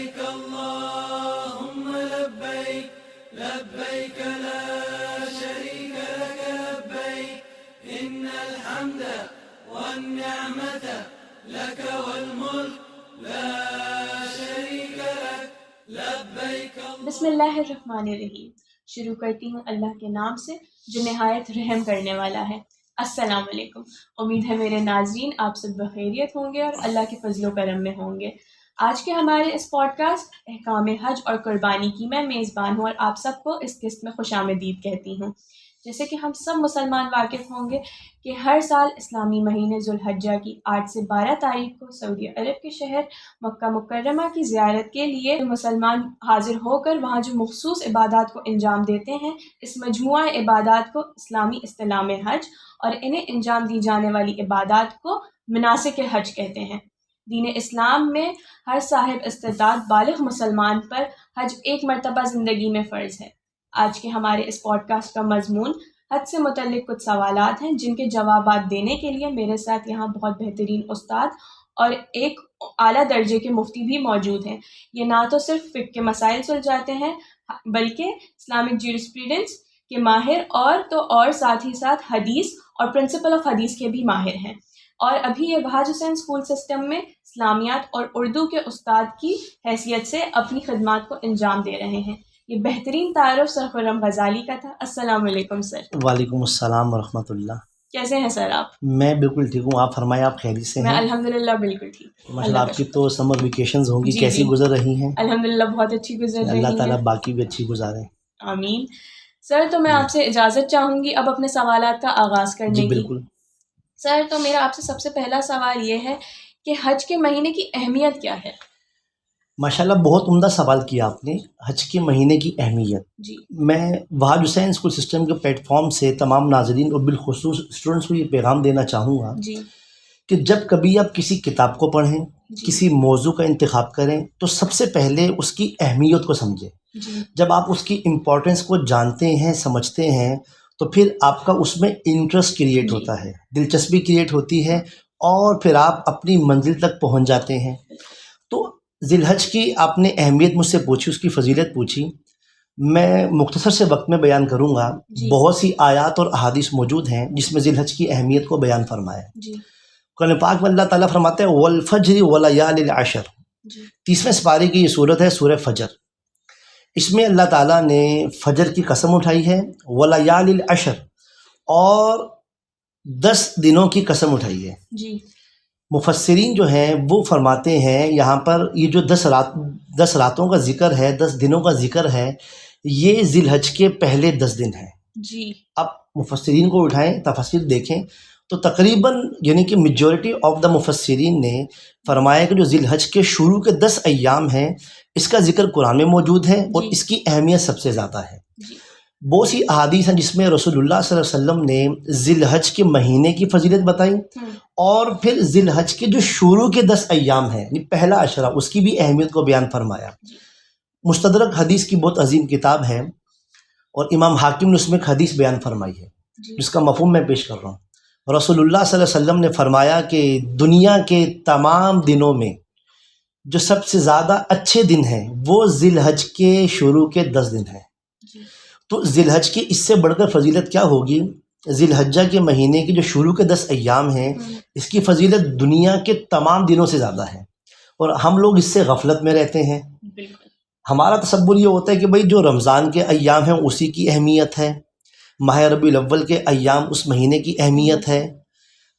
لبيك اللهم لبيك لبيك لا شريك لك لبيك إن الحمد والنعمة لك والملك لا شريك لك لبيك. بسم اللہ الرحمن الرحیم. شروع کرتی ہوں اللہ کے نام سے جو نہایت رحم کرنے والا ہے. السلام علیکم. امید ہے میرے ناظرین آپ سب بخیریت ہوں گے اور اللہ کے فضل و کرم میں ہوں گے. آج کے ہمارے اس پوڈ کاسٹ احکام حج اور قربانی کی میں میزبان ہوں اور آپ سب کو اس قسط میں خوش آمدید کہتی ہوں. جیسے کہ ہم سب مسلمان واقف ہوں گے کہ ہر سال اسلامی مہینے ذوالحجہ کی 8 سے 12 تاریخ کو سعودی عرب کے شہر مکہ مکرمہ کی زیارت کے لیے مسلمان حاضر ہو کر وہاں جو مخصوص عبادات کو انجام دیتے ہیں، اس مجموعہ عبادات کو اسلامی اصطلاح میں حج اور انہیں انجام دی جانے والی عبادات کو مناسک حج کہتے ہیں. دین اسلام میں ہر صاحب استطاعت بالغ مسلمان پر حج ایک مرتبہ زندگی میں فرض ہے. آج کے ہمارے اس پوڈ کاسٹ کا مضمون حج سے متعلق کچھ سوالات ہیں جن کے جوابات دینے کے لیے میرے ساتھ یہاں بہت بہترین استاد اور ایک اعلیٰ درجے کے مفتی بھی موجود ہیں. یہ نہ تو صرف فقہ کے مسائل سلجھاتے ہیں بلکہ اسلامک جیورسپریڈنس کے ماہر اور ساتھ ہی ساتھ حدیث اور پرنسپل آف حدیث کے بھی ماہر ہیں. اور ابھی یہ بہاج حسین اسکول سسٹم میں اسلامیات اور اردو کے استاد کی حیثیت سے اپنی خدمات کو انجام دے رہے ہیں. یہ بہترین تعارف سر خرم غزالی کا تھا. السلام علیکم سر. وعلیکم السلام ورحمۃ اللہ. کیسے ہیں سر آپ؟ میں بالکل ٹھیک ہوں. آپ فرمائیں آپ خیریت سے ہیں؟ میں الحمدللہ بالکل ٹھیک. ماشاءاللہ آپ کی تو سمر ویکیشنز ہوں گی، جی کیسی جی. گزر رہی ہیں؟ الحمدللہ بہت اچھی گزر رہی ہیں. اللہ تعالیٰ باقی بھی اچھی گزارے. آمین. سر تو میں آپ سے اجازت چاہوں گی اب اپنے سوالات کا آغاز کرنے جی کی. بالکل. سر تو میرا آپ سے سب سے پہلا سوال یہ ہے کہ حج کے مہینے کی اہمیت کیا ہے؟ ماشاءاللہ بہت عمدہ سوال کیا آپ نے. حج کے مہینے کی اہمیت. جی. میں وہاج حسین اسکول سسٹم کے پلیٹ فارم سے تمام ناظرین اور بالخصوص اسٹوڈنٹس کو یہ پیغام دینا چاہوں گا جی. کہ جب کبھی آپ کسی کتاب کو پڑھیں، جی. کسی موضوع کا انتخاب کریں تو سب سے پہلے اس کی اہمیت کو سمجھیں. جی. جب آپ اس کی امپورٹنس کو جانتے ہیں، سمجھتے ہیں، تو پھر آپ کا اس میں انٹرسٹ کریٹ جی. ہوتا ہے، دلچسپی کریٹ ہوتی ہے اور پھر آپ اپنی منزل تک پہنچ جاتے ہیں. تو ذی الحج کی آپ نے اہمیت مجھ سے پوچھی، اس کی فضیلت پوچھی. میں مختصر سے وقت میں بیان کروں گا. جی. بہت سی آیات اور احادیث موجود ہیں جس میں ذی الحج کی اہمیت کو بیان فرمایا ہے. جی. قرآن پاک میں اللہ تعالیٰ فرماتے ہیں والفجر ولیال العشر. جی. 30ویں سپارے کی یہ صورت ہے سورہ فجر. اس میں اللہ تعالیٰ نے فجر کی قسم اٹھائی ہے، ولیال العشر، اور 10 دنوں کی قسم اٹھائی ہے. جی. مفسرین جو ہیں وہ فرماتے ہیں یہاں پر یہ جو 10 راتوں کا ذکر ہے، 10 دنوں کا ذکر ہے، یہ ذی الحج کے پہلے 10 دن ہیں. جی. اب مفسرین کو اٹھائیں، تفسیر دیکھیں تو تقریباً یعنی کہ میجورٹی آف دا مفسرین نے فرمایا کہ جو ذی الحج کے شروع کے 10 ایام ہیں اس کا ذکر قرآن میں موجود ہے اور جی. اس کی اہمیت سب سے زیادہ ہے. جی. بہت سی احادیث ہیں جس میں رسول اللہ صلی اللہ علیہ وسلم نے ذی الحج کے مہینے کی فضیلت بتائی اور پھر ذی الحج کے جو شروع کے 10 ایام ہیں یعنی پہلا عشرہ، اس کی بھی اہمیت کو بیان فرمایا. مستدرک حدیث کی بہت عظیم کتاب ہے اور امام حاکم نے اس میں ایک حدیث بیان فرمائی ہے جس کا مفہوم میں پیش کر رہا ہوں. رسول اللہ صلی اللہ علیہ وسلم نے فرمایا کہ دنیا کے تمام دنوں میں جو سب سے زیادہ اچھے دن ہیں وہ ذی الحج کے شروع کے 10 دن ہیں. تو ذی الحج کی اس سے بڑھ کر فضیلت کیا ہوگی؟ ذی الحجہ کے مہینے کی جو شروع کے 10 ایام ہیں اس کی فضیلت دنیا کے تمام دنوں سے زیادہ ہے اور ہم لوگ اس سے غفلت میں رہتے ہیں. ہمارا تصور یہ ہوتا ہے کہ بھئی جو رمضان کے ایام ہیں اسی کی اہمیت ہے، ماہ ربیع الاول کے ایام اس مہینے کی اہمیت ہے،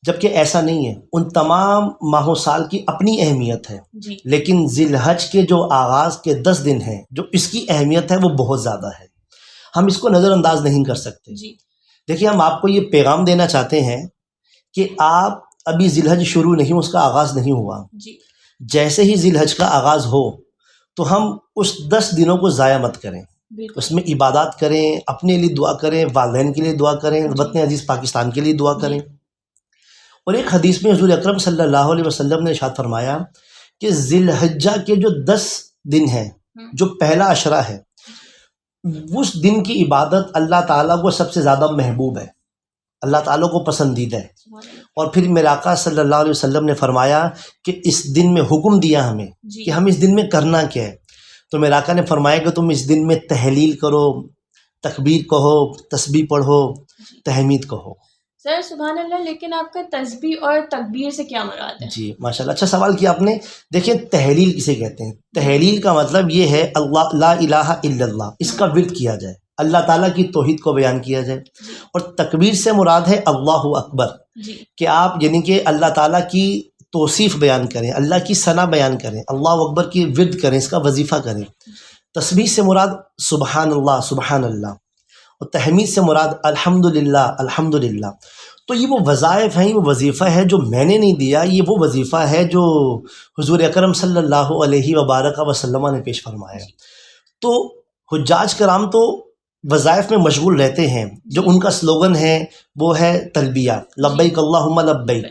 جبکہ ایسا نہیں ہے. ان تمام ماہ و سال کی اپنی اہمیت ہے. لیکن ذی الحج کے جو آغاز کے 10 دن ہیں جو اس کی اہمیت ہے وہ بہت زیادہ ہے، ہم اس کو نظر انداز نہیں کر سکتے. دیکھیے ہم آپ کو یہ پیغام دینا چاہتے ہیں کہ آپ ابھی ذی الحج شروع نہیں، اس کا آغاز نہیں ہوا. جیسے ہی ذی الحج کا آغاز ہو تو ہم اس 10 دنوں کو ضائع مت کریں، اس میں عبادات کریں، اپنے لیے دعا کریں، والدین کے لیے دعا کریں، وطن عزیز پاکستان کے لیے دعا کریں. اور ایک حدیث میں حضور اکرم صلی اللہ علیہ وسلم نے ارشاد فرمایا کہ ذی الحجہ کے جو 10 دن ہیں، جو پہلا عشرہ ہے، اس دن کی عبادت اللہ تعالیٰ کو سب سے زیادہ محبوب ہے. اللہ تعالیٰ کو پسندیدہ ہے. اور پھر میرے آقا صلی اللہ علیہ وسلم نے فرمایا کہ اس دن میں حکم دیا ہمیں کہ ہم اس دن میں کرنا کیا ہے. تو میرے آقا نے فرمایا کہ تم اس دن میں تحلیل کرو، تکبیر کہو، تسبیح پڑھو، تحمید کہو. سر سبحان اللہ، لیکن آپ کا تسبیح اور تکبیر سے کیا مراد ہے؟ جی ماشاء اللہ، اچھا سوال کیا آپ نے. دیکھیں تحلیل کسے کہتے ہیں؟ تحلیل کا مطلب یہ ہے اللہ لا الہ الا اللہ، اس کا ورد کیا جائے، اللہ تعالیٰ کی توحید کو بیان کیا جائے. اور تکبیر سے مراد ہے اللہ اکبر، کہ آپ یعنی کہ اللہ تعالیٰ کی توصیف بیان کریں، اللہ کی ثنا بیان کریں، اللہ اکبر کی ورد کریں، اس کا وظیفہ کریں. تسبیح سے مراد سبحان اللہ سبحان اللہ، اور تحمید سے مراد الحمدللہ الحمدللہ. تو یہ وہ وظائف ہیں، یہ وہ وظیفہ ہے جو میں نے نہیں دیا، یہ وہ وظیفہ ہے جو حضور اکرم صلی اللہ علیہ وبارک وسلم نے پیش فرمایا. تو حجاج کرام تو وظائف میں مشغول رہتے ہیں. جو ان کا سلوگن ہے وہ ہے تلبیہ، لبیک اللہم لبیک.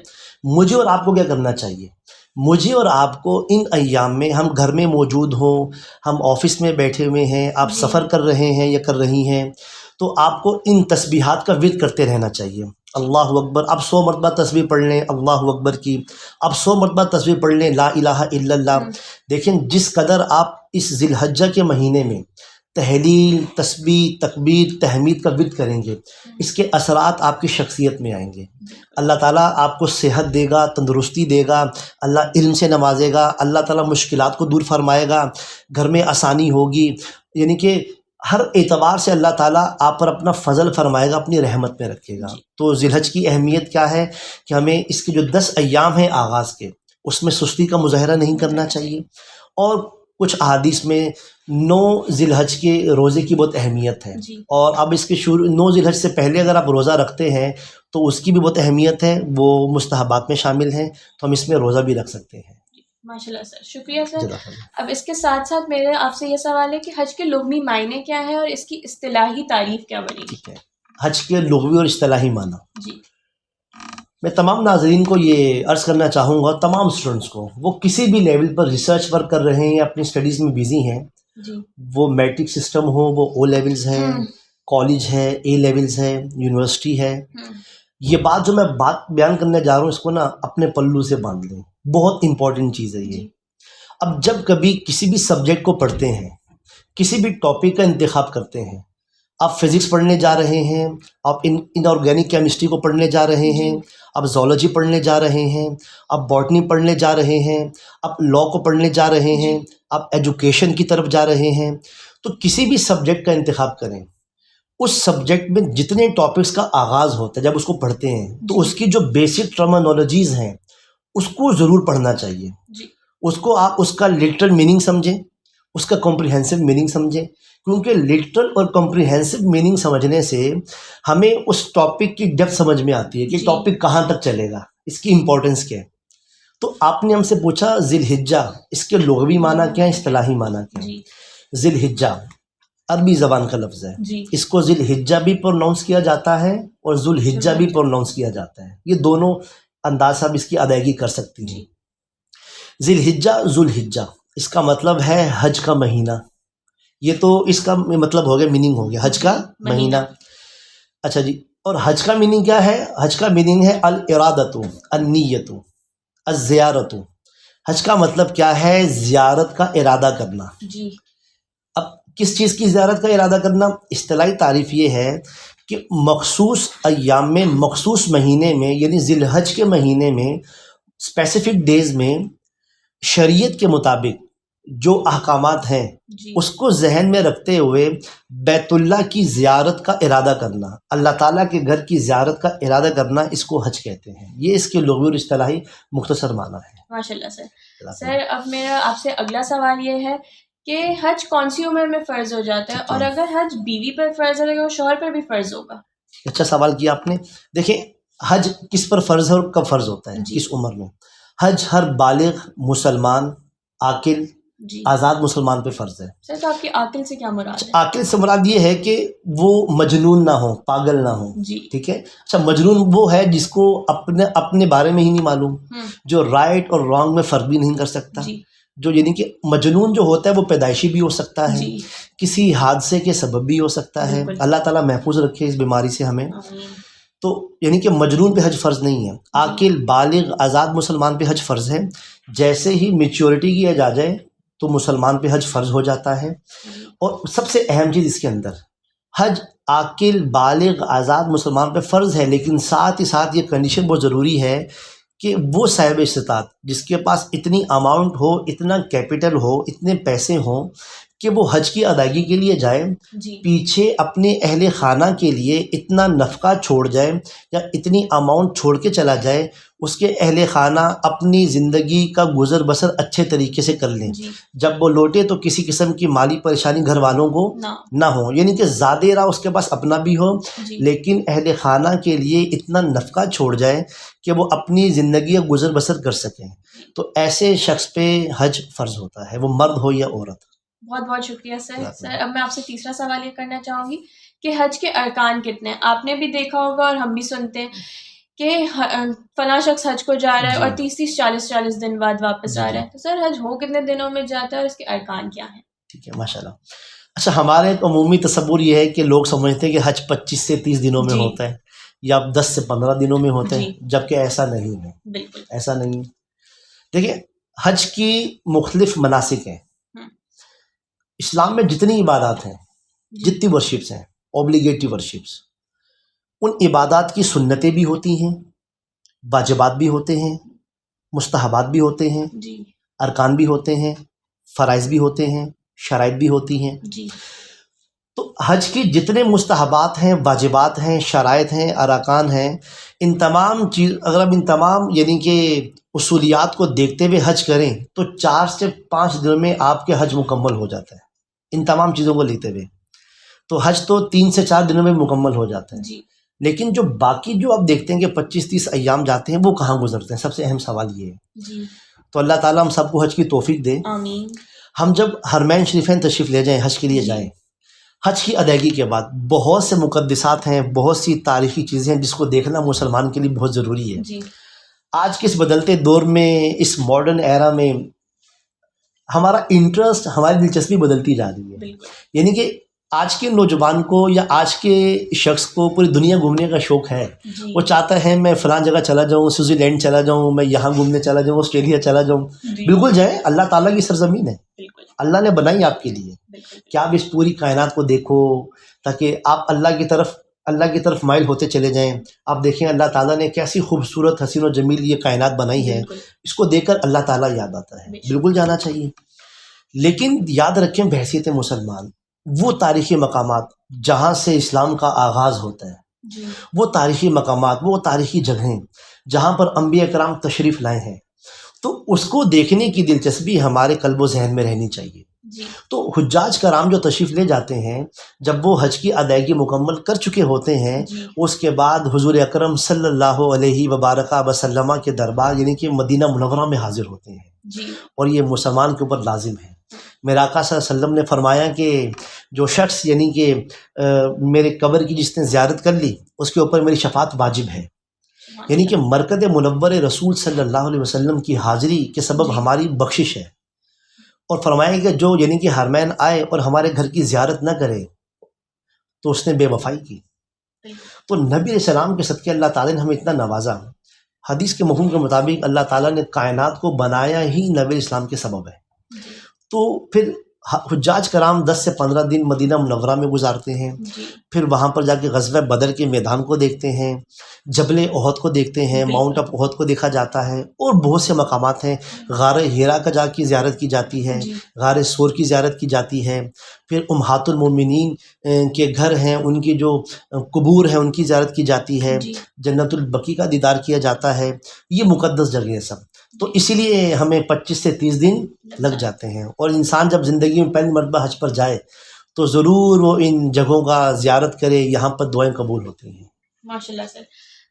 مجھے اور آپ کو کیا کرنا چاہیے؟ مجھے اور آپ کو ان ایام میں، ہم گھر میں موجود ہوں، ہم آفس میں بیٹھے ہوئے ہیں، آپ سفر کر رہے ہیں یا کر رہی ہیں، تو آپ کو ان تسبیحات کا ورد کرتے رہنا چاہیے. اللہ اکبر، اب 100 مرتبہ تسبیح پڑھ لیں اللہ اکبر کی، اب 100 مرتبہ تسبیح پڑھ لیں لا الہ الا اللہ. دیکھیں جس قدر آپ اس ذی الحجہ کے مہینے میں تحلیل، تسبیح، تکبیر، تحمید کا ورد کریں گے، اس کے اثرات آپ کی شخصیت میں آئیں گے. اللہ تعالیٰ آپ کو صحت دے گا، تندرستی دے گا، اللہ علم سے نوازے گا، اللہ تعالیٰ مشکلات کو دور فرمائے گا، گھر میں آسانی ہوگی. یعنی کہ ہر اعتبار سے اللہ تعالیٰ آپ پر اپنا فضل فرمائے گا، اپنی رحمت میں رکھے گا. تو ذی الحج کی اہمیت کیا ہے کہ ہمیں اس کے جو 10 ایام ہیں آغاز کے، اس میں سستی کا مظاہرہ نہیں کرنا چاہیے. اور کچھ احادیث میں 9 ذی الحج کے روزے کی بہت اہمیت ہے. اور اب اس کے 9 ذی الحج سے پہلے اگر آپ روزہ رکھتے ہیں تو اس کی بھی بہت اہمیت ہے، وہ مستحبات میں شامل ہیں، تو ہم اس میں روزہ بھی رکھ سکتے ہیں. ماشاء اللہ سر، شکریہ سر. اب اس کے ساتھ ساتھ میرے آپ سے یہ سوال ہے کہ حج کے لغوی معنی کیا ہے اور اس کی اصطلاحی تعریف کیا بنی؟ ٹھیک ہے، حج کے لغوی اور اصطلاحی معنی. جی میں تمام ناظرین کو یہ عرض کرنا چاہوں گا، تمام اسٹوڈنٹس کو، وہ کسی بھی لیول پر ریسرچ ورک کر رہے ہیں یا اپنی اسٹڈیز میں بیزی ہیں، وہ میٹرک سسٹم ہو، وہ او لیولز ہے، کالج ہے، اے لیولز ہے، یونیورسٹی ہے، یہ بات جو میں بیان کرنے جا رہا ہوں اس کو نا اپنے پلو سے باندھ لیں. بہت امپورٹنٹ چیز ہے یہ. اب جب کبھی کسی بھی سبجیکٹ کو پڑھتے ہیں، کسی بھی ٹاپک کا انتخاب کرتے ہیں، آپ فزکس پڑھنے جا رہے ہیں، آپ ان آرگینک کیمسٹری کو پڑھنے جا رہے ہیں، آپ زولوجی پڑھنے جا رہے ہیں، آپ باٹنی پڑھنے جا رہے ہیں، آپ لا کو پڑھنے جا رہے ہیں، آپ ایجوکیشن کی طرف جا رہے ہیں، تو کسی بھی سبجیکٹ کا انتخاب کریں. اس سبجیکٹ میں جتنے ٹاپکس کا آغاز ہوتا ہے جب اس کو پڑھتے ہیں تو اس کی جو بیسک ٹرمینالوجیز ہیں اس کو ضرور پڑھنا چاہیے. اس کو آپ اس کا لٹرل میننگ سمجھیں، اس کا کمپریہنسو میننگ سمجھیں، کیونکہ لٹرل اور کمپریہنسو میننگ سمجھنے سے ہمیں اس ٹاپک کی ڈیپتھ سمجھ میں آتی ہے کہ ٹاپک کہاں تک چلے گا، اس کی امپورٹنس کیا ہے. تو آپ نے ہم سے پوچھا ذی الحجہ، اس کے لغوی معنی کیا ہے، اصطلاحی معنی کیا ہے. ذی الحجہ عربی زبان کا لفظ ہے، اس کو ذی الحجہ بھی پروناؤنس کیا جاتا ہے اور ذو الحجہ بھی پروناؤنس کیا جاتا ہے. یہ دونوں انداز آپ اس کی ادائیگی کر سکتی ہیں. ذی الحجہ، ذو الحجہ، اس کا مطلب ہے حج کا مہینہ. یہ تو اس کا مطلب ہو گیا، میننگ ہو گیا حج کا مہینہ. اچھا جی، اور حج کا میننگ کیا ہے؟ حج کا میننگ ہے الارادۃ، النیۃ، الزیارۃ. حج کا مطلب کیا ہے؟ زیارت کا ارادہ کرنا. اب کس چیز کی زیارت کا ارادہ کرنا؟ اصطلاحی تعریف یہ ہے کہ مخصوص ایام میں، مخصوص مہینے میں، یعنی ذی الحج کے مہینے میں، اسپیسیفک ڈیز میں شریعت کے مطابق جو احکامات ہیں اس کو ذہن میں رکھتے ہوئے بیت اللہ کی زیارت کا ارادہ کرنا، اللہ تعالیٰ کے گھر کی زیارت کا ارادہ کرنا، اس کو حج کہتے ہیں. یہ اس کے لغوی اور اصطلاحی مختصر معنی ہے. ماشاء اللہ سر. سر اب میرا آپ سے اگلا سوال یہ ہے کہ حج کون سی عمر میں فرض ہو جاتا ہے، اور اگر حج بیوی پر فرض ہے تو شوہر پر بھی فرض ہوگا؟ اچھا سوال کیا آپ نے. دیکھیں حج کس پر فرض ہے اور کب فرض ہوتا ہے، کس عمر میں؟ حج ہر بالغ مسلمان، عاقل، آزاد مسلمان پہ فرض ہے. سر تو آپ کی عاقل سے کیا مراد ہے؟ عاقل سے مراد یہ ہے کہ وہ مجنون نہ ہو، پاگل نہ ہو. ٹھیک ہے. اچھا مجنون وہ ہے جس کو اپنے بارے میں ہی نہیں معلوم، جو رائٹ اور رانگ میں فرق بھی نہیں کر سکتا. جو یعنی کہ مجنون جو ہوتا ہے وہ پیدائشی بھی ہو سکتا ہے، کسی حادثے کے سبب بھی ہو سکتا ہے. اللہ تعالیٰ محفوظ رکھے اس بیماری سے ہمیں. تو یعنی کہ مجنون پہ حج فرض نہیں ہے، عاقل بالغ آزاد مسلمان پہ حج فرض ہے. جیسے ہی میچورٹی کی ایج آ جائے تو مسلمان پہ حج فرض ہو جاتا ہے. اور سب سے اہم چیز اس کے اندر، حج عاقل بالغ آزاد مسلمان پہ فرض ہے، لیکن ساتھ ہی ساتھ یہ کنڈیشن بہت ضروری ہے کہ وہ صاحب استطاعت جس کے پاس اتنی اماؤنٹ ہو، اتنا کیپٹل ہو، اتنے پیسے ہوں کہ وہ حج کی ادائیگی کے لیے جائے، پیچھے اپنے اہل خانہ کے لیے اتنا نفقہ چھوڑ جائے یا اتنی اماؤنٹ چھوڑ کے چلا جائے، اس کے اہل خانہ اپنی زندگی کا گزر بسر اچھے طریقے سے کر لیں. جب وہ لوٹے تو کسی قسم کی مالی پریشانی گھر والوں کو نہ ہو، یعنی کہ زیادہ راہ اس کے پاس اپنا بھی ہو لیکن اہل خانہ کے لیے اتنا نفقہ چھوڑ جائے کہ وہ اپنی زندگی کا گزر بسر کر سکیں. تو ایسے شخص پہ حج فرض ہوتا ہے، وہ مرد ہو یا عورت. بہت بہت شکریہ سر. اب میں آپ سے تیسرا سوال یہ کرنا چاہوں گی کہ حج کے ارکان کتنے ہیں؟ آپ نے بھی دیکھا ہوگا اور ہم بھی سنتے ہیں کہ فلاں شخص حج کو جا رہا ہے اور 30-40 دن بعد واپس آ رہا ہے. تو سر حج ہو کتنے دنوں میں جاتا ہے اور اس کے ارکان کیا ہیں؟ ٹھیک ہے، ماشاء اللہ. اچھا، ہمارے عمومی تصور یہ ہے کہ لوگ سمجھتے ہیں کہ حج 25 سے 30 دنوں میں ہوتا ہے یا 10 سے 15 دنوں میں ہوتا ہے، جبکہ ایسا نہیں ہے. بالکل ایسا نہیں. دیکھیں، حج کی مختلف مناسک ہیں. اسلام میں جتنی عبادات ہیں، جتنی ورشپس ہیں، اوبلیگیٹری ورشپس، ان عبادات کی سنتیں بھی ہوتی ہیں، واجبات بھی ہوتے ہیں، مستحبات بھی ہوتے ہیں، ارکان بھی ہوتے ہیں، فرائض بھی ہوتے ہیں، شرائط بھی ہوتی ہیں. تو حج کی جتنے مستحبات ہیں، واجبات ہیں، شرائط ہیں، ارکان ہیں، ان تمام چیز اگر ہم ان تمام یعنی کہ اصولیات کو دیکھتے ہوئے حج کریں تو 4 سے 5 دنوں میں آپ کے حج مکمل ہو جاتا ہے. ان تمام چیزوں کو لیتے ہوئے تو حج تو 3 سے 4 دنوں میں مکمل ہو جاتا ہے. لیکن جو باقی جو آپ دیکھتے ہیں کہ 25-30 ایام جاتے ہیں، وہ کہاں گزرتے ہیں؟ سب سے اہم سوال یہ ہے. تو اللہ تعالیٰ ہم سب کو حج کی توفیق دے. آمین. ہم جب حرمین شریفین تشریف لے جائیں، حج کے لیے جائیں، حج کی ادائیگی کے بعد بہت سے مقدسات ہیں، بہت سی تاریخی چیزیں ہیں جس کو دیکھنا مسلمان کے لیے بہت ضروری ہے. آج کے اس بدلتے دور میں، اس ماڈرن ایرا میں ہمارا انٹرسٹ، ہماری دلچسپی بدلتی جا رہی ہے. یعنی کہ آج کے نوجوان کو یا آج کے شخص کو پوری دنیا گھومنے کا شوق ہے. وہ چاہتا ہے میں فلاں جگہ چلا جاؤں، سوئٹزر لینڈ چلا جاؤں، میں یہاں گھومنے چلا جاؤں، آسٹریلیا چلا جاؤں. بالکل جائیں، اللہ تعالیٰ کی سرزمین ہے، اللہ نے بنائی آپ کے لیے کہ آپ اس پوری کائنات کو دیکھو تاکہ آپ اللہ کی طرف مائل ہوتے چلے جائیں. آپ دیکھیں اللہ تعالیٰ نے کیسی خوبصورت حسین و جمیل یہ کائنات بنائی ہے. اس کو دیکھ کر اللہ تعالیٰ یاد آتا ہے. بالکل جانا چاہیے. لیکن یاد رکھیں بحیثیت مسلمان، وہ تاریخی مقامات جہاں سے اسلام کا آغاز ہوتا ہے، وہ تاریخی مقامات، وہ تاریخی جگہیں جہاں پر انبیاء کرام تشریف لائے ہیں، تو اس کو دیکھنے کی دلچسپی ہمارے قلب و ذہن میں رہنی چاہیے. تو حجاج کرام جو تشریف لے جاتے ہیں، جب وہ حج کی ادائیگی مکمل کر چکے ہوتے ہیں، اس کے بعد حضور اکرم صلی اللہ علیہ وبارک وسلم کے دربار یعنی کہ مدینہ منورہ میں حاضر ہوتے ہیں. اور یہ مسلمان کے اوپر لازم ہے. میرے آقا صلی اللہ علیہ وسلم نے فرمایا کہ جو شخص یعنی کہ میرے قبر کی جس نے زیارت کر لی، اس کے اوپر میری شفاعت واجب ہے. یعنی کہ مرکز منور رسول صلی اللہ علیہ وسلم کی حاضری کے سبب ہماری بخشش ہے. اور فرمایا کہ جو یعنی کہ حرمین آئے اور ہمارے گھر کی زیارت نہ کرے تو اس نے بے وفائی کی. تو نبی علیہ السلام کے صدقے اللہ تعالیٰ نے ہمیں اتنا نوازا. حدیث کے مفہوم کے مطابق اللہ تعالیٰ نے کائنات کو بنایا ہی نبی علیہ السلام کے سبب ہے. تو پھر حجاج کرام 10 سے 15 دن مدینہ منورہ میں گزارتے ہیں. پھر وہاں پر جا کے غزوہ بدر کے میدان کو دیکھتے ہیں، جبل احد کو دیکھتے ہیں، ماؤنٹ آف احد کو دیکھا جاتا ہے، اور بہت سے مقامات ہیں. غار ہیرا کا جا کے زیارت کی جاتی ہے، غار سور کی زیارت کی جاتی ہے. پھر امہات المومنین کے گھر ہیں، ان کی جو قبور ہیں ان کی زیارت کی جاتی ہے. جنت البقیع کا دیدار کیا جاتا ہے. یہ مقدس جگہ ہے سب. تو اسی لیے ہمیں 25 سے 30 دن لگ جاتے ہیں. اور انسان جب زندگی میں پہلی مرتبہ حج پر جائے تو ضرور وہ ان جگہوں کا زیارت کرے، یہاں پر دعائیں قبول ہوتی ہیں. ماشاءاللہ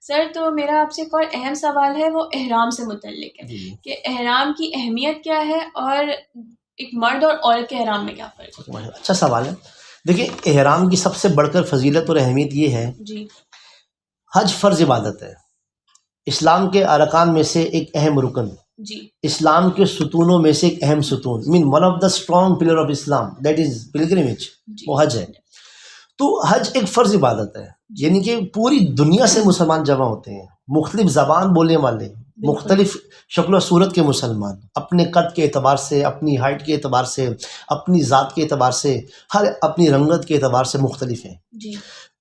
سر تو میرا آپ سے ایک اور اہم سوال ہے، وہ احرام سے متعلق ہے کہ احرام کی اہمیت کیا ہے اور ایک مرد اور عورت کے احرام میں کیا فرق ہے؟ اچھا سوال ہے. دیکھیں، احرام کی سب سے بڑھ کر فضیلت اور اہمیت یہ ہے، حج فرض عبادت ہے، اسلام کے ارکان میں سے ایک اہم رکن، اسلام کے ستونوں میں سے ایک اہم ستون، one of the strong pillar of Islam, that is pilgrimage, وہ حج ہے. تو حج ایک فرض عبادت ہے، یعنی کہ پوری دنیا سے مسلمان جمع ہوتے ہیں، مختلف زبان بولنے والے، مختلف شکل و صورت کے مسلمان، اپنے قد کے اعتبار سے، اپنی ہائٹ کے اعتبار سے، اپنی ذات کے اعتبار سے، ہر اپنی رنگت کے اعتبار سے مختلف ہیں. جی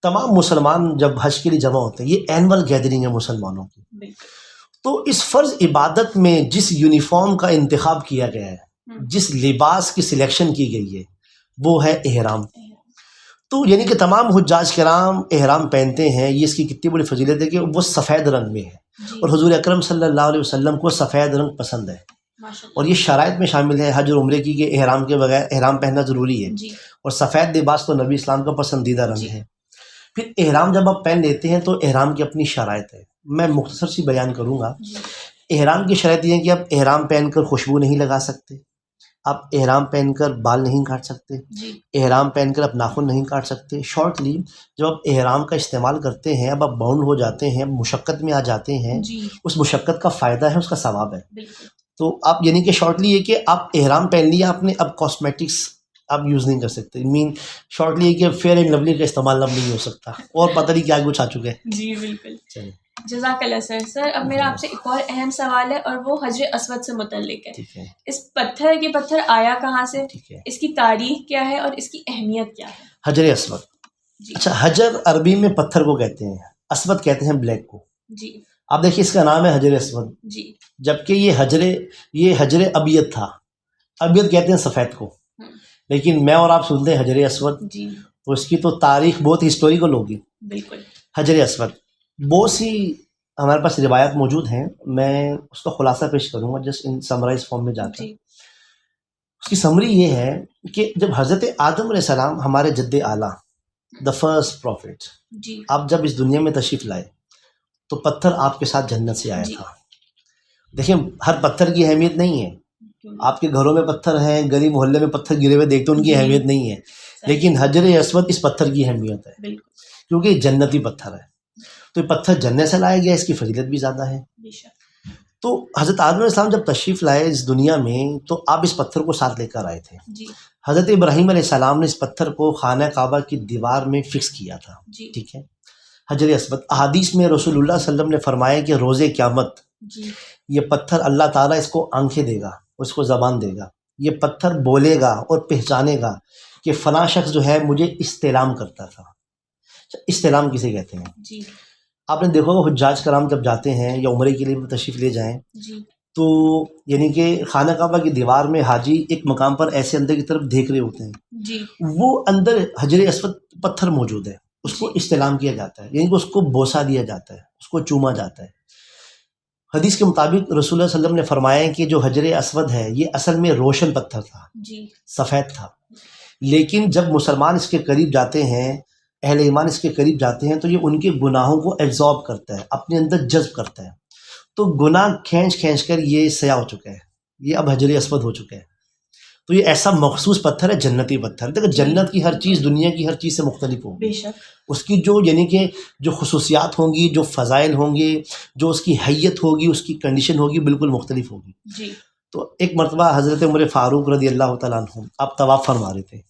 تمام مسلمان جب حج کے لیے جمع ہوتے ہیں، یہ اینول گیدرنگ ہے مسلمانوں کی. بالکل. تو اس فرض عبادت میں جس یونیفارم کا انتخاب کیا گیا ہے، جس لباس کی سلیکشن کی گئی ہے، وہ ہے احرام. تو یعنی کہ تمام حجاج کرام احرام پہنتے ہیں. یہ اس کی کتنی بڑی فضیلت ہے کہ وہ سفید رنگ میں ہے، اور حضور اکرم صلی اللہ علیہ وسلم کو سفید رنگ پسند ہے. اور یہ شرائط میں شامل ہے حج اور عمرے کی کہ احرام کے بغیر احرام پہننا ضروری ہے. اور سفید لباس تو نبی اسلام کا پسندیدہ رنگ ہے. پھر احرام جب آپ پہن لیتے ہیں تو احرام کی اپنی شرائط ہے، میں مختصر سی بیان کروں گا. احرام کی شرائط یہ ہے کہ آپ احرام پہن کر خوشبو نہیں لگا سکتے، آپ احرام پہن کر بال نہیں کاٹ سکتے، احرام پہن کر آپ ناخن نہیں کاٹ سکتے. شارٹلی جب آپ احرام کا استعمال کرتے ہیں، اب آپ باؤنڈ ہو جاتے ہیں، مشقت میں آ جاتے ہیں، اس مشقت کا فائدہ ہے، اس کا ثواب ہے. تو آپ یعنی کہ شارٹلی یہ کہ آپ احرام پہن لیا آپ نے، اب کاسمیٹکس آپ یوز نہیں کر سکتے. شارٹلی یہ کہ فیئر اینڈ لولی کا استعمال اب نہیں ہو سکتا، اور پتہ نہیں کیا کچھ آ چکے ہیں. جی بالکل. جزاک اللہ سر. سر اب میرا آپ سے ایک اور اہم سوال ہے، اور وہ حجر اسود سے متعلق ہے. اس پتھر آیا کہاں سے، اس کی تاریخ کیا ہے، اور اس کی اہمیت کیا ہے؟ حجر اسود. اچھا، حجر عربی میں پتھر کو کہتے ہیں، اسود کہتے ہیں بلیک کو. جی. آپ دیکھیے اس کا نام ہے حجر اسود. جی. جبکہ یہ حجر ابیض تھا. ابیض کہتے ہیں سفید کو، لیکن میں اور آپ سنتے ہیں حجر اسود. جی. تو اس کی تو تاریخ بہت ہسٹوریکل ہوگی. بالکل. حجر اسود بہت سی ہمارے پاس روایات موجود ہیں، میں اس کا خلاصہ پیش کروں گا جسٹ ان سمرائز فارم میں جا کر. اس کی سمری یہ ہے کہ جب حضرت آدم علیہ السلام ہمارے جد اعلیٰ، دا فرسٹ پروفٹ، آپ جب اس دنیا میں تشریف لائے تو پتھر آپ کے ساتھ جنت سے آیا تھا. دیکھیں، ہر پتھر کی اہمیت نہیں ہے. آپ کے گھروں میں پتھر ہیں، گلی محلے میں پتھر گرے ہوئے دیکھتے ان کی اہمیت نہیں ہے، لیکن حجر اسود اس پتھر کی اہمیت ہے، کیونکہ یہ جنتی پتھر ہے. تو یہ پتھر جنت سے لایا گیا، اس کی فضیلت بھی زیادہ ہے. تو حضرت آدم علیہ السلام جب تشریف لائے اس دنیا میں تو آپ اس پتھر کو ساتھ لے کر آئے تھے. حضرت ابراہیم علیہ السلام نے اس پتھر کو خانہ کعبہ کی دیوار میں فکس کیا تھا. ٹھیک ہے. حجر اسود احادیث میں رسول اللہ صلی اللہ علیہ وسلم نے فرمایا کہ روز قیامت یہ پتھر اللہ تعالیٰ اس کو آنکھیں دے گا، اس کو زبان دے گا. یہ پتھر بولے گا اور پہچانے گا کہ فلاں شخص جو ہے مجھے استلام کرتا تھا. استلام کسے کہتے ہیں؟ آپ نے دیکھو کہ حجاج کرام جب جاتے ہیں یا عمرے کے لیے تشریف لے جائیں تو یعنی کہ خانہ کعبہ کی دیوار میں حاجی ایک مقام پر ایسے اندر کی طرف دیکھ رہے ہوتے ہیں، وہ اندر حجر اسود پتھر موجود ہے، اس کو استلام کیا جاتا ہے، یعنی کہ اس کو بوسہ دیا جاتا ہے، اس کو چوما جاتا ہے. حدیث کے مطابق رسول اللہ صلی اللہ علیہ وسلم نے فرمایا کہ جو حجر اسود ہے یہ اصل میں روشن پتھر تھا، سفید تھا، لیکن جب مسلمان اس کے قریب جاتے ہیں، اہل ایمان اس کے قریب جاتے ہیں تو یہ ان کے گناہوں کو ایبزارب کرتا ہے، اپنے اندر جذب کرتا ہے. تو گناہ کھینچ کر یہ سیاہ ہو چکا ہے، یہ اب حجر اسود ہو چکا ہے. تو یہ ایسا مخصوص پتھر ہے، جنتی پتھر. دیکھو جنت کی ہر چیز دنیا کی ہر چیز سے مختلف ہوگی، اس کی جو یعنی کہ جو خصوصیات ہوں گی، جو فضائل ہوں گے، جو اس کی حیت ہوگی، اس کی کنڈیشن ہوگی، بالکل مختلف ہوگی. تو ایک مرتبہ حضرت عمر فاروق رضی اللہ تعالیٰ عنہ آپ طواف فرما رہے تھے،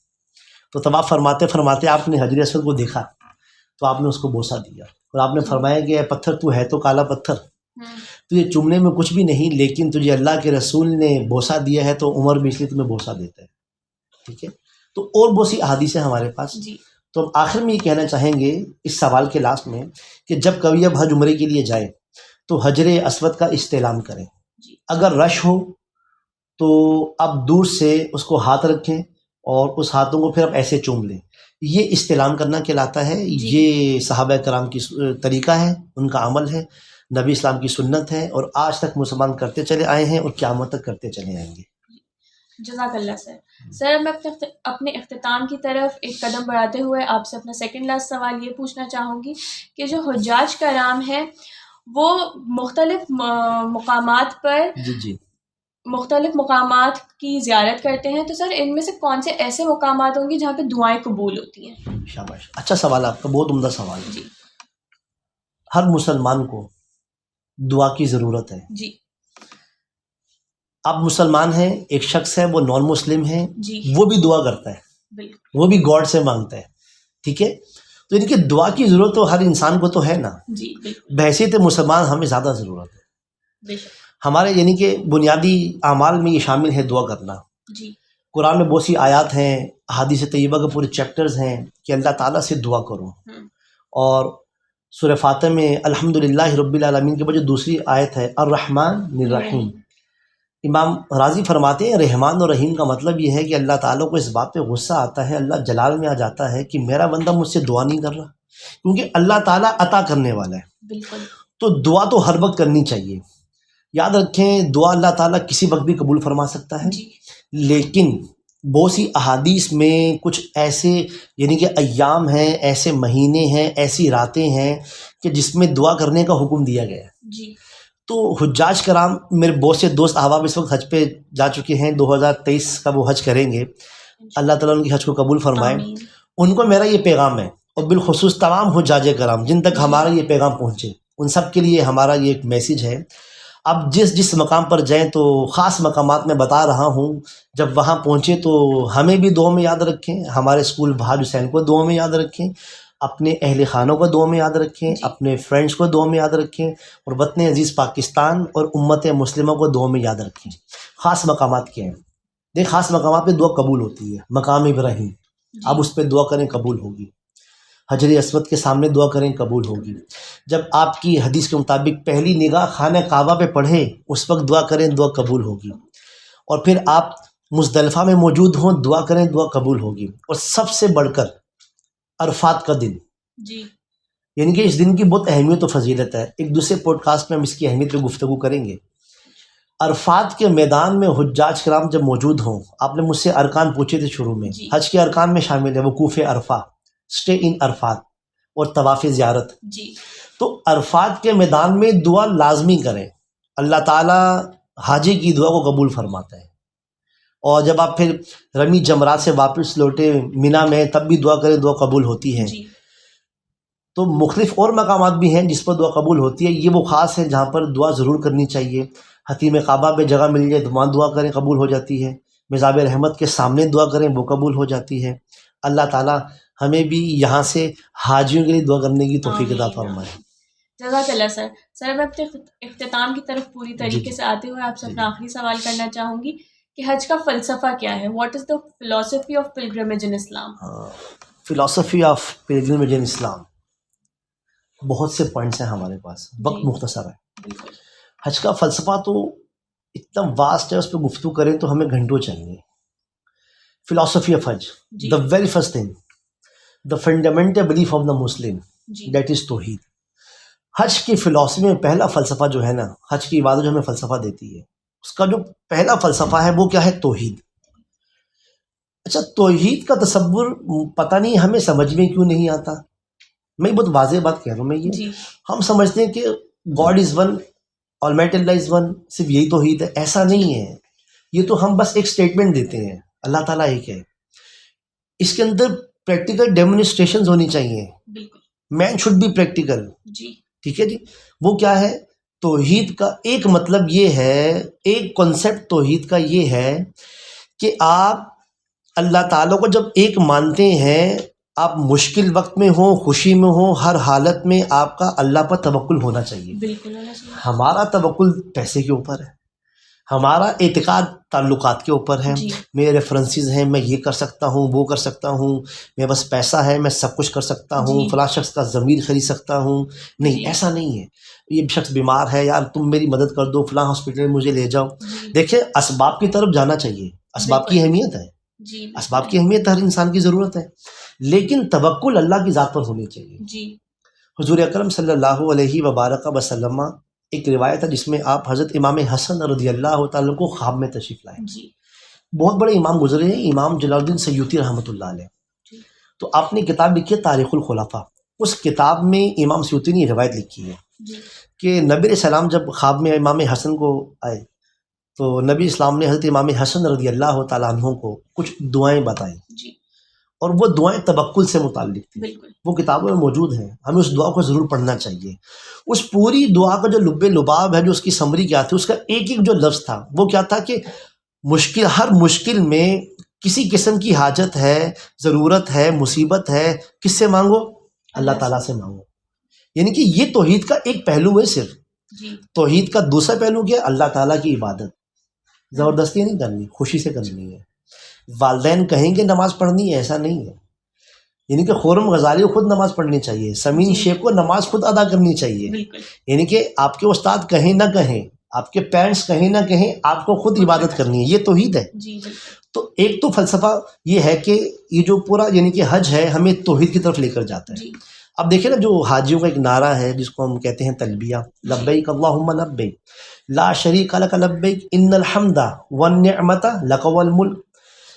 تو طواف فرماتے آپ نے حجر اسود کو دیکھا تو آپ نے اس کو بوسہ دیا، اور آپ نے فرمایا کہ اے پتھر تو ہے تو کالا پتھر، تجھے چومنے میں کچھ بھی نہیں، لیکن تجھے اللہ کے رسول نے بوسہ دیا ہے تو عمر بھی اس لیے تمہیں بوسہ دیتا ہے. ٹھیک ہے. تو اور بہت سی احادیث ہیں ہمارے پاس. تو ہم آخر میں یہ کہنا چاہیں گے اس سوال کے لاسٹ میں کہ جب کبھی اب حج عمرے کے لیے جائے تو حجر اسود کا استعلام کریں. اگر رش ہو تو آپ دور سے اس کو ہاتھ رکھیں اور اس ہاتھوں کو پھر آپ ایسے چوم لیں. یہ استعلام کرنا کہلاتا ہے. یہ صحابہ کرام کی طریقہ ہے، ان کا عمل ہے، نبی اسلام کی سنت ہے، اور آج تک مسلمان کرتے چلے آئے ہیں اور قیامت تک کرتے چلے آئیں گے. جزاک اللہ سر. سر میں اپنے اختتام کی طرف ایک قدم بڑھاتے ہوئے آپ سے اپنا سیکنڈ لاسٹ سوال یہ پوچھنا چاہوں گی کہ جو حجاج کرام ہیں وہ مختلف مقامات پر مختلف مقامات کی زیارت کرتے ہیں، تو سر ان میں سے کون سے ایسے مقامات ہوں گے جہاں پہ دعائیں قبول ہوتی ہیں؟ شاباش، اچھا سوال آپ کا، بہت عمدہ سوال ہے. ہر مسلمان کو دعا کی ضرورت ہے. آپ مسلمان ہیں، ایک شخص ہے وہ نان مسلم ہے، وہ بھی دعا کرتا ہے، وہ بھی گاڈ سے مانگتا ہے. ٹھیک ہے. تو ان کی دعا کی ضرورت تو ہر انسان کو تو ہے نا. جی بالکل بحیثیت مسلمان ہمیں زیادہ ضرورت ہے. بے شک. ہمارے یعنی کہ بنیادی اعمال میں یہ شامل ہے دعا کرنا. جی قرآن میں بہت سی آیات ہیں، احادیث طیبہ کے پورے چیپٹرز ہیں کہ اللہ تعالیٰ سے دعا کرو. اور سورہ فاتح میں الحمدللہ رب العالمین کے بعد جو دوسری آیت ہے الرحمن الرحیم، امام راضی فرماتے ہیں رحمان اور رحیم کا مطلب یہ ہے کہ اللہ تعالیٰ کو اس بات پہ غصہ آتا ہے، اللہ جلال میں آ جاتا ہے کہ میرا بندہ مجھ سے دعا نہیں کر رہا، کیونکہ اللہ تعالیٰ عطا کرنے والا ہے. بالکل. تو دعا تو ہر وقت کرنی چاہیے. یاد رکھیں دعا اللہ تعالیٰ کسی وقت بھی قبول فرما سکتا ہے. جی لیکن بہت سی احادیث میں کچھ ایسے یعنی کہ ایام ہیں، ایسے مہینے ہیں، ایسی راتیں ہیں کہ جس میں دعا کرنے کا حکم دیا گیا ہے. جی تو حجاج کرام، میرے بہت سے دوست احباب اس وقت حج پہ جا چکے ہیں، 2023 کا وہ حج کریں گے. اللہ تعالیٰ ان کی حج کو قبول فرمائے. آمین. ان کو میرا یہ پیغام ہے، اور بالخصوص تمام حجاج کرام جن تک ہمارا یہ پیغام پہنچے، ان سب کے لیے ہمارا یہ ایک میسیج ہے. اب جس مقام پر جائیں تو خاص مقامات میں بتا رہا ہوں، جب وہاں پہنچے تو ہمیں بھی دعا میں یاد رکھیں، ہمارے اسکول بہاد حسین کو دعا میں یاد رکھیں، اپنے اہل خانوں کو دعا میں یاد رکھیں، اپنے فرینڈز کو دعا میں یاد رکھیں، اور وطن عزیز پاکستان اور امت مسلمہ کو دعا میں یاد رکھیں. خاص مقامات کیا ہیں؟ دیکھ، خاص مقامات پہ دعا قبول ہوتی ہے. مقام ابراہیم، اب اس پہ دعا کریں قبول ہوگی. حجر اسود کے سامنے دعا کریں قبول ہوگی. جب آپ کی حدیث کے مطابق پہلی نگاہ خانہ کعبہ پہ پڑھیں اس وقت دعا کریں، دعا قبول ہوگی. اور پھر آپ مزدلفہ میں موجود ہوں، دعا کریں، دعا قبول ہوگی. اور سب سے بڑھ کر عرفات کا دن، جی یعنی کہ اس دن کی بہت اہمیت و فضیلت ہے. ایک دوسرے پوڈ کاسٹ میں ہم اس کی اہمیت پہ گفتگو کریں گے. عرفات کے میدان میں حجاج کرام جب موجود ہوں، آپ نے مجھ سے ارکان پوچھے تھے شروع میں، حج کے ارکان میں شامل ہے وقوف عرفہ، اسٹے ان عرفات، اور طواف زیارت. جی تو عرفات کے میدان میں دعا لازمی کریں. اللہ تعالیٰ حاجی کی دعا کو قبول فرماتا ہے. اور جب آپ پھر رمی جمرات سے واپس لوٹے مینا میں، تب بھی دعا کریں، دعا قبول ہوتی ہے. جی تو مختلف اور مقامات بھی ہیں جس پر دعا قبول ہوتی ہے. یہ وہ خاص ہیں جہاں پر دعا ضرور کرنی چاہیے. حتیم کعبہ پہ جگہ مل جائے تو وہاں دعا کریں، قبول ہو جاتی ہے. مزاب رحمت کے سامنے دعا کریں، وہ قبول ہو جاتی ہے. اللہ تعالیٰ ہمیں بھی یہاں سے حاجیوں کے لیے دعا کرنے کی توفیق عطا فرمائے. جزاک اللہ سر. سر اب اپنے اختتام کی طرف پوری طریقے سے آتے ہوئے آپ سے اپنا آخری سوال کرنا چاہوں گی کہ حج کا فلسفہ کیا ہے؟ What is the philosophy of pilgrimage in Islam? Philosophy of pilgrimage in Islam, بہت سے پوائنٹس ہیں ہمارے پاس، وقت مختصر ہے. بالکل. حج کا فلسفہ تو اتنا واسٹ ہے، اس پہ گفتگو کریں تو ہمیں گھنٹوں چاہیے. Philosophy of Hajj, the very first thing, the fundamental belief of the Muslim, that is توحید. حج کی فلاسفی میں پہلا فلسفہ جو ہے نا، حج کی عبادت جو ہمیں فلسفہ دیتی ہے، اس کا جو پہلا فلسفہ ہے وہ کیا ہے؟ توحید. اچھا، توحید کا تصور پتہ نہیں ہمیں سمجھ میں کیوں نہیں آتا. میں بہت واضح بات کہہ رہا ہوں. میں یہ ہم سمجھتے ہیں کہ God is one, Almighty Allah is one, صرف یہی توحید ہے. ایسا نہیں ہے. یہ تو ہم بس ایک سٹیٹمنٹ دیتے ہیں، اللہ تعالیٰ ایک ہے. اس کے اندر پریکٹیکل ڈیمونسٹریشنز ہونی چاہیے. مین شوڈ بی پریکٹیکل. ٹھیک ہے جی. وہ کیا ہے؟ توحید کا ایک مطلب یہ ہے، ایک کنسیپٹ توحید کا یہ ہے کہ آپ اللہ تعالیٰ کو جب ایک مانتے ہیں، آپ مشکل وقت میں ہوں، خوشی میں ہوں، ہر حالت میں آپ کا اللہ پر توکل ہونا چاہیے. بالکل. ہمارا توکل پیسے کے اوپر ہے، ہمارا اعتقاد تعلقات کے اوپر ہے. میرے ریفرنسز ہیں، میں یہ کر سکتا ہوں، وہ کر سکتا ہوں، میں بس پیسہ ہے میں سب کچھ کر سکتا ہوں، فلاں شخص کا ضمیر خرید سکتا ہوں. نہیں، ایسا نہیں ہے. یہ شخص بیمار ہے، یار تم میری مدد کر دو، فلاں ہاسپٹل میں مجھے لے جاؤ. دیکھیں، اسباب کی طرف جانا چاہیے. اسباب کی اہمیت ہے، اسباب کی اہمیت ہر انسان کی ضرورت ہے، لیکن توکل اللہ کی ذات پر ہونی چاہیے. حضور اکرم صلی اللہ علیہ وبارک وسلم، ایک روایت ہے جس میں آپ حضرت امام حسن رضی اللہ تعالیٰ کو خواب میں تشریف لائے. بہت بڑے امام گزرے ہیں، امام جلال الدین سیوطی رحمۃ اللہ علیہ. تو آپ نے کتاب لکھی ہے تاریخ الخلفاء. اس کتاب میں امام سیوطی نے یہ روایت لکھی ہے کہ نبی علیہ السلام جب خواب میں امام حسن کو آئے تو نبی اسلام نے حضرت امام حسن رضی اللہ تعالیٰ عنہ کو کچھ دعائیں بتائیں، اور وہ دعائیں توکل سے متعلق تھیں. وہ کتابوں میں موجود ہیں، ہمیں اس دعا کو ضرور پڑھنا چاہیے. اس پوری دعا کا جو لب لباب ہے، جو اس کی سمری کیا تھی، اس کا ایک ایک جو لفظ تھا وہ کیا تھا کہ ہر مشکل میں کسی قسم کی حاجت ہے، ضرورت ہے، مصیبت ہے، کس سے مانگو؟ اللہ تعالیٰ سے مانگو. یعنی کہ یہ توحید کا ایک پہلو ہے صرف. جی توحید کا دوسرا پہلو کیا؟ اللہ تعالیٰ کی عبادت. زبردستی نہیں کرنی، خوشی سے کرنی ہے. والدین کہیں گے نماز پڑھنی ہے، ایسا نہیں ہے. یعنی کہ خورم غزالی کو خود نماز پڑھنی چاہیے، سمین شیخ کو نماز خود ادا کرنی چاہیے. بالکل. یعنی کہ آپ کے استاد کہیں نہ کہیں، آپ کے پیرنٹس کہیں نہ کہیں، آپ کو خود عبادت کرنی ہے. یہ توحید ہے. جی بالکل. تو ایک تو فلسفہ یہ ہے کہ یہ جو پورا یعنی کہ حج ہے ہمیں توحید کی طرف لے کر جاتا ہے. جی اب دیکھیں نا، جو حاجیوں کا ایک نعرہ ہے جس کو ہم کہتے ہیں تلبیہ، لبیک اللہم لبیک لا شریک لک لبیک ان الحمد والنعمت لک والملک.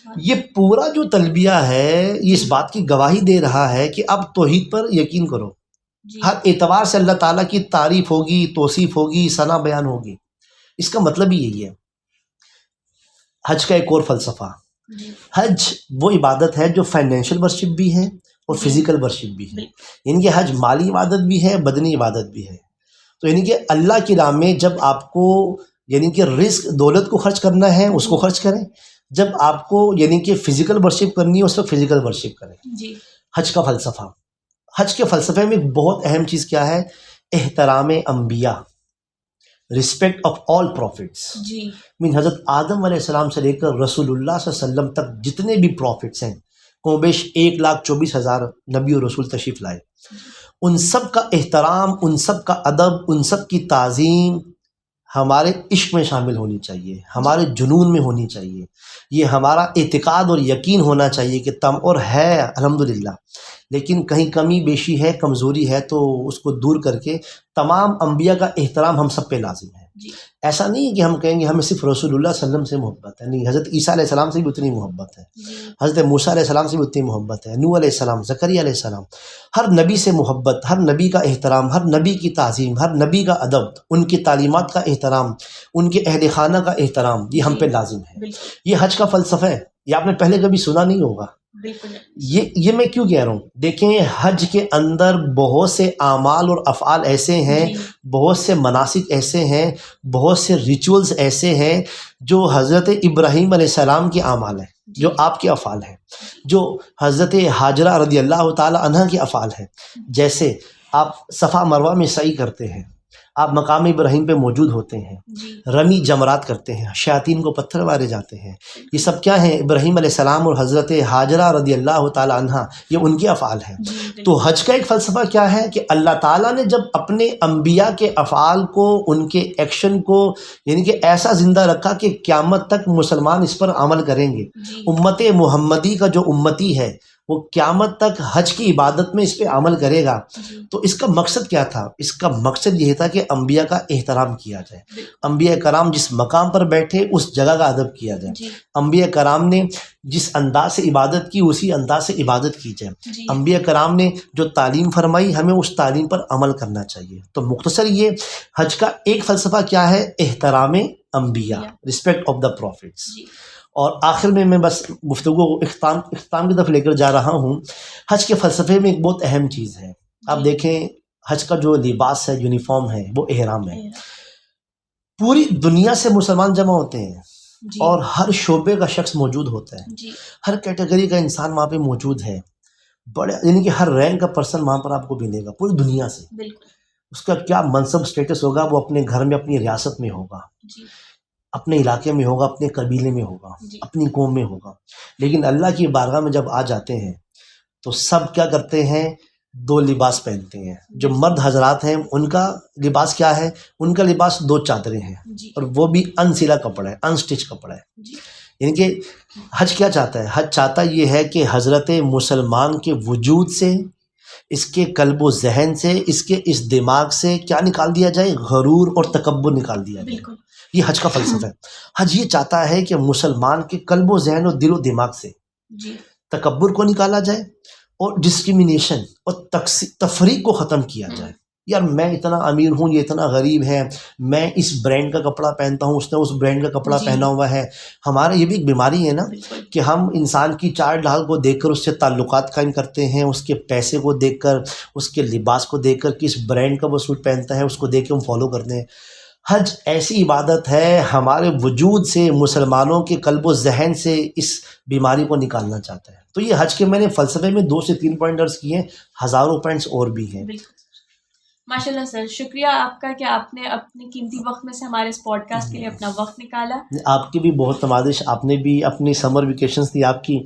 یہ پورا جو تلبیہ ہے یہ اس بات کی گواہی دے رہا ہے کہ اب توحید پر یقین کرو. جی ہر اعتبار سے اللہ تعالیٰ کی تعریف ہوگی، توصیف ہوگی، ثنا بیان ہوگی. اس کا مطلب ہی یہی ہے. حج کا ایک اور فلسفہ، جی حج وہ عبادت ہے جو فائنینشیل ورشپ بھی ہے اور فزیکل ورشپ بھی ہے. یعنی کہ حج مالی عبادت بھی ہے، بدنی عبادت بھی ہے. تو یعنی کہ اللہ کی راہ میں جب آپ کو یعنی کہ رزق دولت کو خرچ کرنا ہے اس کو خرچ کریں، جب آپ کو یعنی کہ فزیکل ورشپ کرنی ہے اس وقت فزیکل ورشپ کریں. جی حج کا فلسفہ، حج کے فلسفے میں ایک بہت اہم چیز کیا ہے؟ احترام انبیاء، رسپیکٹ آف آل پروفٹس. جی من حضرت آدم علیہ السلام سے لے کر رسول اللہ صلی اللہ علیہ وسلم تک جتنے بھی پروفٹس ہیں، کم بیش 1,24,000 نبی و رسول تشریف لائے. ان سب کا احترام، ان سب کا ادب، ان سب کی تعظیم ہمارے عشق میں شامل ہونی چاہیے، ہمارے جنون میں ہونی چاہیے. یہ ہمارا اعتقاد اور یقین ہونا چاہیے کہ تم اور ہے الحمدللہ، لیکن کہیں کمی بیشی ہے، کمزوری ہے تو اس کو دور کر کے تمام انبیاء کا احترام ہم سب پہ لازم ہے. جی ایسا نہیں ہے کہ ہم کہیں گے ہمیں صرف رسول اللہ صلی اللہ علیہ وسلم سے محبت ہے. نہیں، حضرت عیسیٰ علیہ السلام سے بھی اتنی محبت ہے، جی حضرت موسیٰ علیہ السلام سے بھی اتنی محبت ہے، نوح علیہ السلام، زکریا علیہ السلام. ہر نبی سے محبت، ہر نبی کا احترام، ہر نبی کی تعظیم، ہر نبی کا ادب، ان کی تعلیمات کا احترام، ان کے اہل خانہ کا احترام، یہ ہم پہ لازم ہے. بالکل یہ حج کا فلسفہ ہے. یہ آپ نے پہلے کبھی سنا نہیں ہوگا. بالکل. یہ میں کیوں کہہ رہا ہوں؟ دیکھیں، حج کے اندر بہت سے اعمال اور افعال ایسے ہیں، جی بہت سے مناسک ایسے ہیں، بہت سے ریچولز ایسے ہیں جو حضرت ابراہیم علیہ السلام کے اعمال ہیں، جو آپ کے افعال ہیں، جو حضرت حاجرہ رضی اللہ تعالی عنہ کے افعال ہیں. جیسے آپ صفا مروہ میں سعی کرتے ہیں، آپ مقام ابراہیم پہ موجود ہوتے ہیں، جی رمی جمرات کرتے ہیں، شیاطین کو پتھر مارے جاتے ہیں. یہ سب کیا ہیں؟ ابراہیم علیہ السلام اور حضرت حاجرہ رضی اللہ تعالی عنہ، یہ ان کے افعال ہیں. جی تو حج کا ایک فلسفہ کیا ہے کہ اللہ تعالیٰ نے جب اپنے انبیاء کے افعال کو، ان کے ایکشن کو یعنی کہ ایسا زندہ رکھا کہ قیامت تک مسلمان اس پر عمل کریں گے. جی امت محمدی کا جو امتی ہے وہ قیامت تک حج کی عبادت میں اس پہ عمل کرے گا. جی تو اس کا مقصد کیا تھا؟ اس کا مقصد یہ تھا کہ انبیاء کا احترام کیا جائے، انبیاء کرام جس مقام پر بیٹھے اس جگہ کا ادب کیا جائے، جی انبیاء کرام نے جس انداز سے عبادت کی اسی انداز سے عبادت کی جائے، جی انبیاء کرام نے جو تعلیم فرمائی ہمیں اس تعلیم پر عمل کرنا چاہیے. تو مختصر یہ حج کا ایک فلسفہ کیا ہے؟ احترام انبیاء، رسپیکٹ آف دا پروفٹس. جی اور آخر میں بس گفتگو کو اختتام کی طرف لے کر جا رہا ہوں. حج کے فلسفے میں ایک بہت اہم چیز ہے. آپ دیکھیں، حج کا جو لباس ہے، یونیفارم ہے، وہ احرام ہے. پوری دنیا سے مسلمان جمع ہوتے ہیں جی اور ہر شعبے کا شخص موجود ہوتا ہے، جی ہر کیٹیگری کا انسان وہاں پہ موجود ہے. بڑے یعنی کہ ہر رینک کا پرسن وہاں پر آپ کو ملے گا پوری دنیا سے. بالکل. اس کا کیا منصب سٹیٹس ہوگا، وہ اپنے گھر میں، اپنی ریاست میں ہوگا، جی اپنے علاقے میں ہوگا، اپنے قبیلے میں ہوگا، جی اپنی قوم میں ہوگا. لیکن اللہ کی بارگاہ میں جب آ جاتے ہیں تو سب کیا کرتے ہیں؟ دو لباس پہنتے ہیں. جو مرد حضرات ہیں ان کا لباس کیا ہے؟ ان کا لباس دو چادریں ہیں، جی اور وہ بھی انسلا کپڑا ہے، انسٹچ کپڑا ہے. جی یعنی کہ حج کیا چاہتا ہے؟ حج چاہتا یہ ہے کہ حضرت مسلمان کے وجود سے، اس کے قلب و ذہن سے، اس کے اس دماغ سے کیا نکال دیا جائے؟ غرور اور تکبر نکال دیا جائے. بالکل. یہ حج کا فلسفہ ہے. حج یہ چاہتا ہے کہ مسلمان کے قلب و ذہن اور دل و دماغ سے جی تکبر کو نکالا جائے اور ڈسکرمنیشن اور تفریق کو ختم کیا جائے. یار میں اتنا امیر ہوں، یہ اتنا غریب ہے، میں اس برانڈ کا کپڑا پہنتا ہوں، اس نے اس برانڈ کا کپڑا جی. پہنا ہوا ہے. ہمارا یہ بھی ایک بیماری ہے نا بالکل. کہ ہم انسان کی چار ڈھال کو دیکھ کر اس سے تعلقات قائم کرتے ہیں، اس کے پیسے کو دیکھ کر، اس کے لباس کو دیکھ کر کہ اس برانڈ کا وہ سوٹ پہنتا ہے، اس کو دیکھ کے ہم فالو کرتے ہیں. حج ایسی عبادت ہے ہمارے وجود سے، مسلمانوں کے قلب و ذہن سے اس بیماری کو نکالنا چاہتا ہے. تو یہ حج کے میں نے فلسفے میں 2 سے 3 پوائنٹ عرض کیے ہیں، ہزاروں پوائنٹس اور بھی ہیں. بالکل ماشاء اللہ سر، شکریہ آپ کا کہ آپ نے اپنے قیمتی وقت میں سے ہمارے اس پوڈ کاسٹ کے لیے اپنا وقت نکالا. آپ کی بھی بہت نوازش، آپ نے بھی اپنی سمر ویکیشنز تھی آپ کی،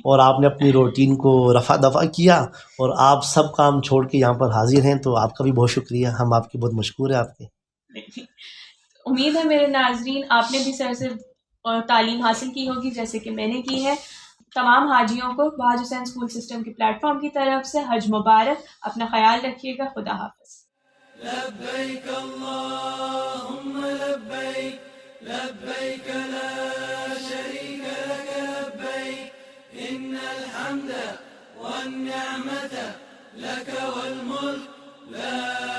اور آپ نے اپنی روٹین کو رفع دفع کیا اور آپ سب کام چھوڑ کے یہاں پر حاضر ہیں، تو آپ کا بھی بہت شکریہ. ہم آپ کے بہت مشکور ہیں آپ کے. امید ہے میرے ناظرین آپ نے بھی سر سے تعلیم حاصل کی ہوگی جیسے کہ میں نے کی ہے. تمام حاجیوں کو بہاج حسین اسکول سسٹم کی پلیٹ فارم کی طرف سے حج مبارک. اپنا خیال رکھیے گا. خدا حافظ. لبيك اللهم لبيك لبيك لا شريك لك لبيك إن الحمد والنعمة لك والملك لا